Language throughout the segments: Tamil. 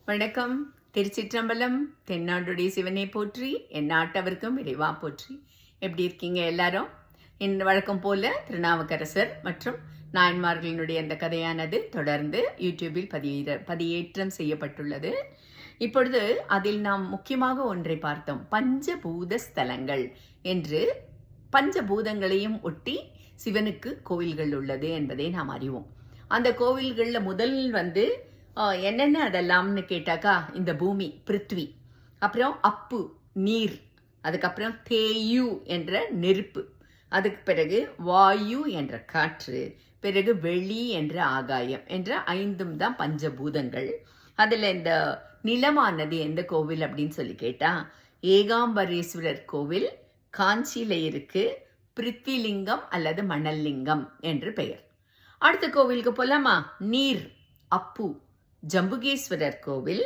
வணக்கம். திருச்சிற்றம்பலம். தென்னாடுடைய சிவனை போற்றி, என் நாட்டவர்க்கும் இறைவா போற்றி. எப்படி இருக்கீங்க எல்லாரும்? இந்த வழக்கம் போல திருநாவுக்கரசர் மற்றும் நாயன்மார்களினுடைய அந்த கதையானது தொடர்ந்து யூடியூபில் பதியேற்றம் செய்யப்பட்டுள்ளது. இப்பொழுது அதில் நாம் முக்கியமாக ஒன்றை பார்த்தோம். பஞ்சபூத ஸ்தலங்கள் என்று பஞ்சபூதங்களையும் ஒட்டி சிவனுக்கு கோவில்கள் உள்ளது என்பதை நாம் அறிவோம். அந்த கோவில்களில் முதல் என்னென்ன அதெல்லாம்னு கேட்டாக்கா, இந்த பூமி பிருத்வி, அப்புறம் அப்பு நீர், அதுக்கப்புறம் தேயு என்ற நெருப்பு, அதுக்கு பிறகு வாயு என்ற காற்று, பிறகு வெளி என்ற ஆகாயம் என்ற 5 தான் பஞ்சபூதங்கள். அதில் இந்த நிலமானது எந்த கோவில் அப்படின்னு சொல்லி கேட்டா, ஏகாம்பரேஸ்வரர் கோவில் காஞ்சியில இருக்கு. பிருத்விலிங்கம் அல்லது மணல் லிங்கம் என்று பெயர். அடுத்த கோவிலுக்கு போலாமா? நீர் அப்பு ஜம்புகேஸ்வரர் கோவில்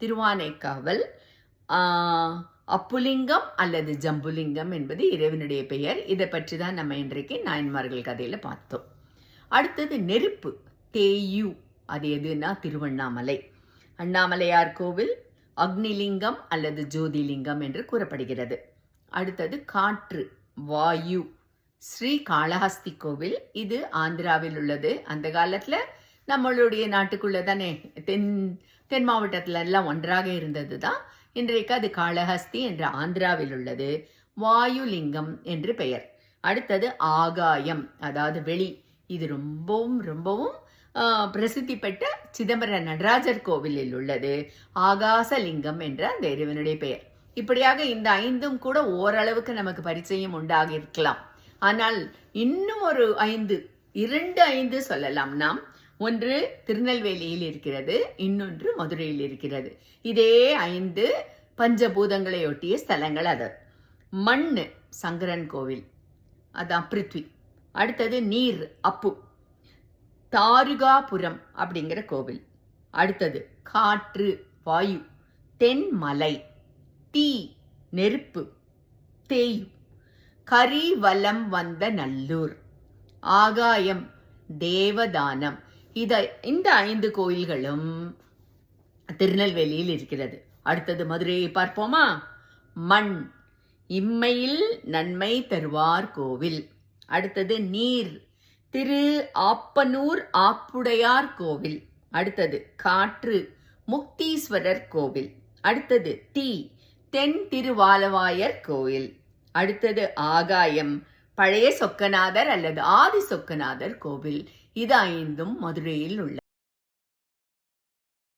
திருவானைக்காவல். அப்புலிங்கம் அல்லது ஜம்புலிங்கம் என்பது இறைவனுடைய பெயர். இதை பற்றி தான் நம்ம இன்றைக்கு நாயன்மார்கள் கதையில பார்த்தோம். அடுத்தது நெருப்பு தேயு, அது எதுனா திருவண்ணாமலை. அண்ணாமலையார் கோவில் அக்னிலிங்கம் அல்லது ஜோதிலிங்கம் என்று கூறப்படுகிறது. அடுத்தது காற்று வாயு ஸ்ரீ காளஹஸ்தி கோவில், இது ஆந்திராவில் உள்ளது. அந்த காலத்துல நம்மளுடைய நாட்டுக்குள்ள தானே தென் மாவட்டத்துல எல்லாம் ஒன்றாக இருந்தது தான். இன்றைக்கு அது காளஹஸ்தி என்ற ஆந்திராவில் உள்ளது. வாயுலிங்கம் என்று பெயர். அடுத்தது ஆகாயம், அதாவது வெளி. இது ரொம்பவும் பிரசித்தி பெற்ற சிதம்பர நடராஜர் கோவிலில் உள்ளது. ஆகாசலிங்கம் என்ற அந்த இறைவனுடைய பெயர். இப்படியாக இந்த 5 கூட ஓரளவுக்கு நமக்கு பரிச்சயம் உண்டாகி இருக்கலாம். ஆனால் இன்னும் ஒரு 2 சொல்லலாம் நாம். ஒன்று திருநெல்வேலியில் இருக்கிறது, இன்னொன்று மதுரையில் இருக்கிறது. இதே 5 பஞ்சபூதங்களை ஒட்டிய ஸ்தலங்கள். அது மண்ணு சங்கரன் கோவில், அதான் பிருத்வி. அடுத்தது நீர் அப்பு தாருகாபுரம் அப்படிங்கிற கோவில். அடுத்தது காற்று வாயு தென்மலை, தீ நெருப்பு தேயு, கரிவலம் வந்த நல்லூர், ஆகாயம் தேவதானம். இந்த 5 கோயில்களும் திருநெல்வேலியில் இருக்கிறது. அடுத்தது மதுரையை பார்ப்போமா? மண் இம்மையில் நன்மை தருவார் கோவில். அடுத்தது நீர் திரு ஆப்பனூர் ஆப்புடையார் கோவில். அடுத்தது காற்று முக்தீஸ்வரர் கோவில். அடுத்தது தீ தென் திருவாலவாயர் கோயில். அடுத்தது ஆகாயம் பழைய சொக்கநாதர் அல்லது ஆதி சொக்கநாதர் கோவில். இது 5 மதுரையில் உள்ள